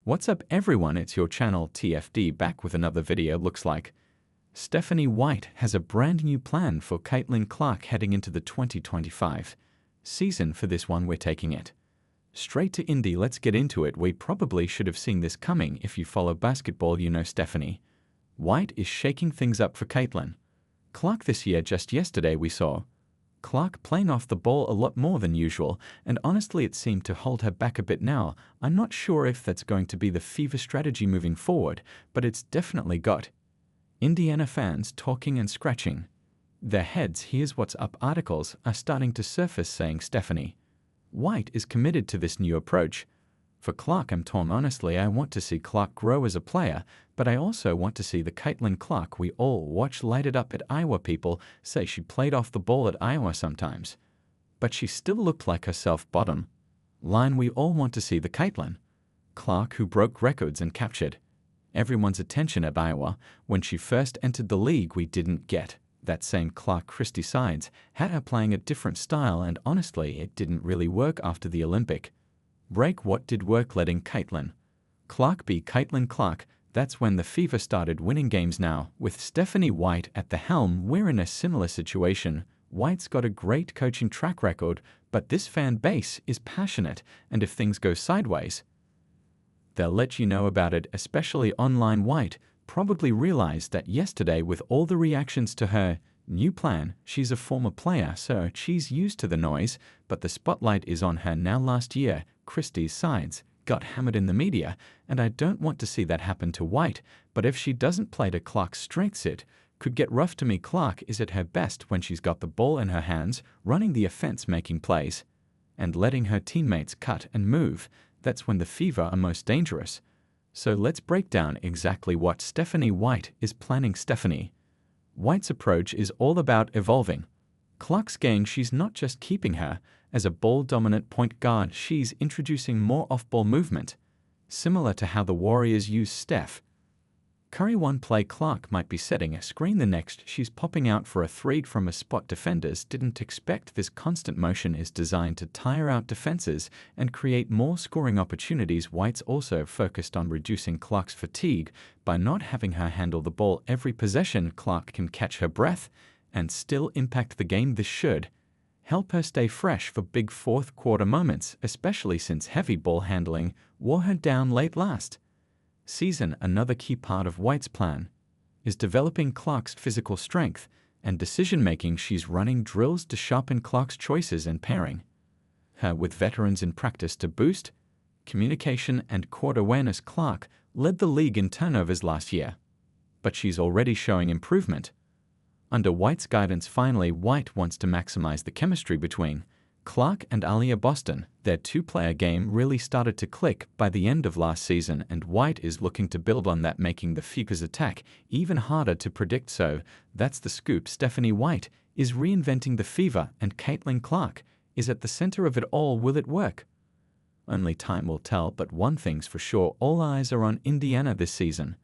What's up everyone, it's your channel TFD back with another video. Looks like Stephanie White has a brand new plan for Caitlin Clark heading into the 2025 season. For this one, we're taking it straight to Indy. Let's get into it. We probably should have seen this coming. If you follow basketball, you know Stephanie White is shaking things up for Caitlin Clark this year. Just yesterday we saw Clark playing off the ball a lot more than usual, and honestly it seemed to hold her back a bit now. I'm not sure if that's going to be the Fever strategy moving forward, but it's definitely got Indiana fans talking and scratching their heads. Here's what's up. Articles are starting to surface saying Stephanie White is committed to this new approach. For Clark, I'm torn. Honestly, I want to see Clark grow as a player, but I also want to see the Caitlin Clark we all watch light it up at Iowa. People say she played off the ball at Iowa sometimes, but she still looked like herself. Bottom line, we all want to see the Caitlin Clark who broke records and captured everyone's attention at Iowa. When she first entered the league, we didn't get that same Clark. Christie Sides had her playing a different style, and honestly, it didn't really work after the Olympic break. What did work? Letting Caitlin Clark be Caitlin Clark. That's when the Fever started winning games. Now, with Stephanie White at the helm, we're in a similar situation. White's got a great coaching track record, but this fan base is passionate, and if things go sideways, they'll let you know about it, especially online. White probably realized that yesterday with all the reactions to her new plan. She's a former player, so she's used to the noise, but the spotlight is on her now. Last year, Christie's Sides got hammered in the media, and I don't want to see that happen to White, but if she doesn't play to Clark's strengths, it could get rough. To me, Clark is at her best when she's got the ball in her hands, running the offense, making plays, and letting her teammates cut and move. That's when the Fever are most dangerous. So let's break down exactly what Stephanie White is planning. Stephanie White's approach is all about evolving Clark's game. She's not just keeping her as a ball-dominant point guard, she's introducing more off-ball movement, similar to how the Warriors use Steph Curry. One play, Clark might be setting a screen, the next she's popping out for a three from a spot defenders didn't expect. This constant motion is designed to tire out defenses and create more scoring opportunities. White's also focused on reducing Clark's fatigue by not having her handle the ball every possession. Clark can catch her breath and still impact the game. This should help her stay fresh for big fourth quarter moments, especially since heavy ball handling wore her down late last season. Another key part of White's plan is developing Clark's physical strength and decision-making. She's running drills to sharpen Clark's choices and pairing her with veterans in practice to boost communication and court awareness. Clark led the league in turnovers last year, but she's already showing improvement under White's guidance. Finally, White wants to maximize the chemistry between Clark and Aaliyah Boston. Their two-player game really started to click by the end of last season, and White is looking to build on that, making the Fever's attack even harder to predict. So that's the scoop. Stephanie White is reinventing the Fever, and Caitlin Clark is at the center of it all. Will it work? Only time will tell, but one thing's for sure, all eyes are on Indiana this season.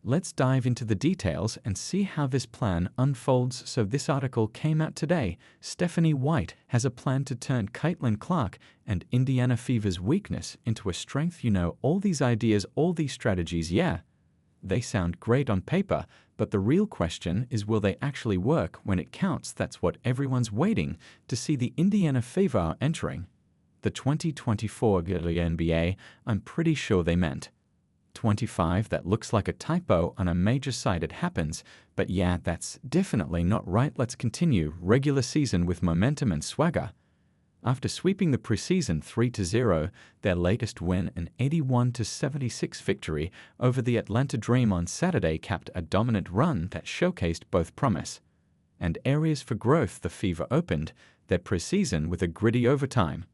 Let's dive into the details and see how this plan unfolds. So this article came out today. Stephanie White has a plan to turn Caitlin Clark and Indiana Fever's weakness into a strength. You know, all these ideas, all these strategies, yeah, they sound great on paper, but the real question is, will they actually work when it counts? That's what everyone's waiting to see. The Indiana Fever are entering the 2024 WNBA. I'm pretty sure they meant 25. That looks like a typo on a major site. It happens, but yeah, that's definitely not right. Let's continue. Regular season with momentum and swagger. After sweeping the preseason 3-0, their latest win, an 81-76 victory over the Atlanta Dream on Saturday, capped a dominant run that showcased both promise and areas for growth. The Fever opened their preseason with a gritty overtime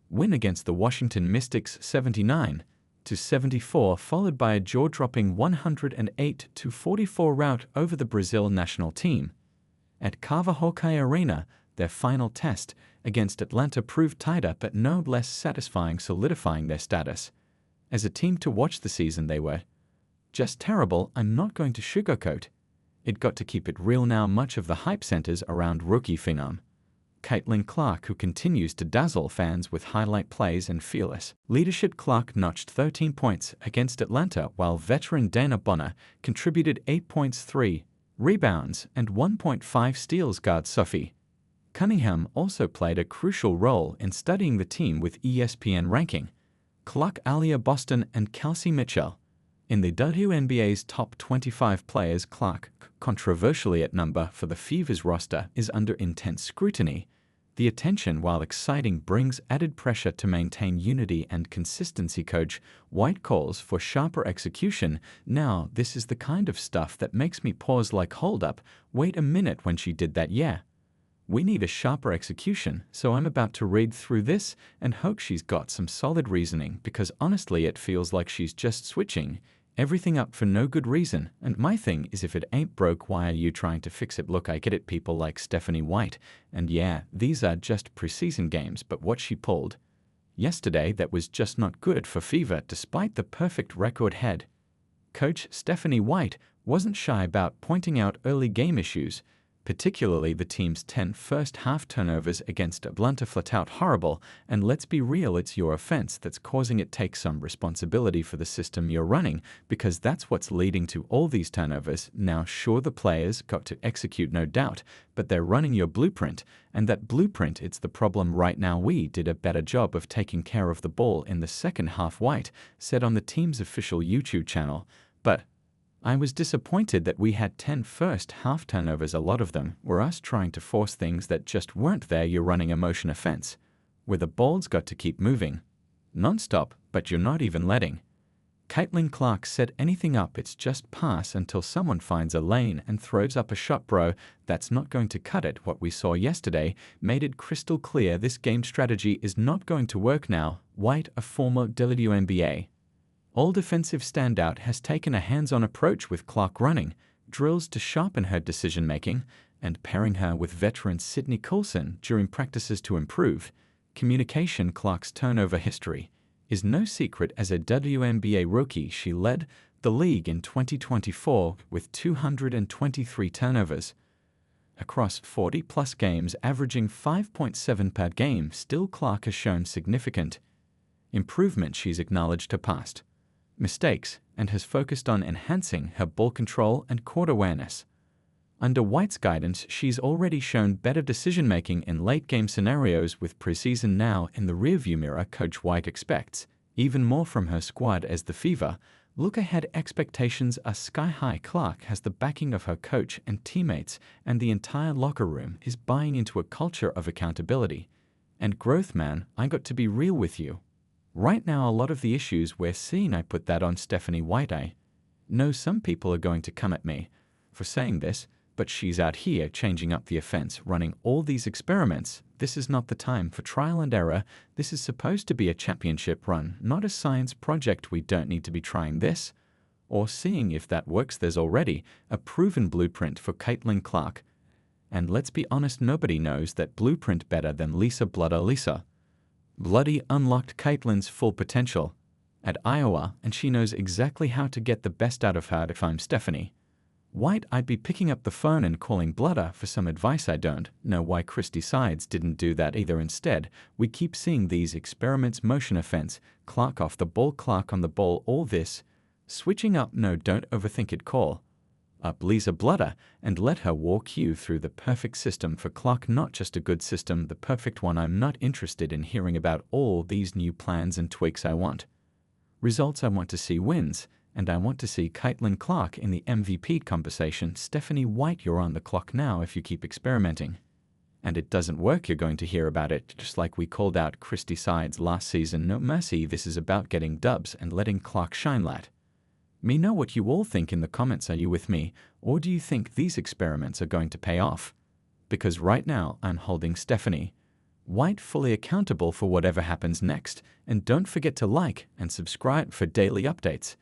win against the Washington Mystics 79-74, followed by a jaw-dropping 108-44 rout over the Brazil national team at Carver-Hawkeye Arena. Their final test against Atlanta proved tighter but no less satisfying, solidifying their status as a team to watch. The season they were just terrible. I'm not going to sugarcoat it. Got to keep it real now. Much of the hype centers around rookie phenom Caitlin Clark, who continues to dazzle fans with highlight plays and fearless leadership. Clark notched 13 points against Atlanta, while veteran Dana Bonner contributed 8 points, 3 rebounds, and 1.5 steals. Guard Sophie Cunningham also played a crucial role in studying the team with ESPN ranking Clark, Alia Boston, and Kelsey Mitchell in the WNBA's top 25 players. Clark, controversially at number for the Fever's roster, is under intense scrutiny. The attention, while exciting, brings added pressure to maintain unity and consistency. Coach White calls for sharper execution. Now, this is the kind of stuff that makes me pause like, hold up, wait a minute, when she did that, yeah. We need a sharper execution, so I'm about to read through this and hope she's got some solid reasoning, because honestly it feels like she's just switching everything up for no good reason. And my thing is, if it ain't broke, why are you trying to fix it? Look, I get it, people like Stephanie White, and yeah, these are just preseason games, but what she pulled yesterday, that was just not good for Fever despite the perfect record head. Coach Stephanie White wasn't shy about pointing out early game issues, particularly the team's 10 first-half turnovers against Atlanta. Flat out horrible, and let's be real, it's your offense that's causing it. Take some responsibility for the system you're running, because that's what's leading to all these turnovers. Now, sure, the players got to execute, no doubt, but they're running your blueprint, and that blueprint, it's the problem right now. We did a better job of taking care of the ball in the second half, White said on the team's official YouTube channel, but I was disappointed that we had 10 first-half turnovers. A lot of them were us trying to force things that just weren't there. You're running a motion offense, where the ball's got to keep moving non-stop, but you're not even letting Caitlin Clark set anything up. It's just pass until someone finds a lane and throws up a shot. Bro, that's not going to cut it. What we saw yesterday made it crystal clear this game strategy is not going to work now. White, a former WNBA all-defensive standout, has taken a hands-on approach with Clark, running drills to sharpen her decision-making and pairing her with veteran Sydney Coulson during practices to improve communication. Clark's turnover history is no secret. As a WNBA rookie, she led the league in 2024 with 223 turnovers across 40-plus games, averaging 5.7 per game. Still, Clark has shown significant improvement. She's acknowledged her past mistakes and has focused on enhancing her ball control and court awareness. Under White's guidance, she's already shown better decision-making in late-game scenarios, with preseason now in the rearview mirror. Coach White expects even more from her squad as the Fever look ahead. Expectations are sky-high. Clark has the backing of her coach and teammates, and the entire locker room is buying into a culture of accountability and growth. Man, I got to be real with you. Right now, a lot of the issues we're seeing, I put that on Stephanie White. I know some people are going to come at me for saying this, but she's out here changing up the offense, running all these experiments. This is not the time for trial and error. This is supposed to be a championship run, not a science project. We don't need to be trying this or seeing if that works. There's already a proven blueprint for Caitlin Clark. And let's be honest, nobody knows that blueprint better than Lisa Blooder. Lisa Bloody unlocked Caitlin's full potential at Iowa, and she knows exactly how to get the best out of her. If I'm Stephanie White, I'd be picking up the phone and calling Blooder for some advice. I don't know why Christy Sides didn't do that either. Instead, we keep seeing these experiments: motion offense, Clark off the ball, Clark on the ball, all this switching up. No, don't overthink it. Call up Lisa Blooder and let her walk you through the perfect system for Clark. Not just a good system, the perfect one. I'm not interested in hearing about all these new plans and tweaks. I want results. I want to see wins, and I want to see Caitlin Clark in the MVP conversation. Stephanie White, you're on the clock now. If you keep experimenting and it doesn't work, you're going to hear about it, just like we called out Christy Sides last season. No mercy. This is about getting dubs and letting Clark shine. Let me know what you all think in the comments. Are you with me, or do you think these experiments are going to pay off? Because right now, I'm holding Stephanie White fully accountable for whatever happens next. And don't forget to like and subscribe for daily updates.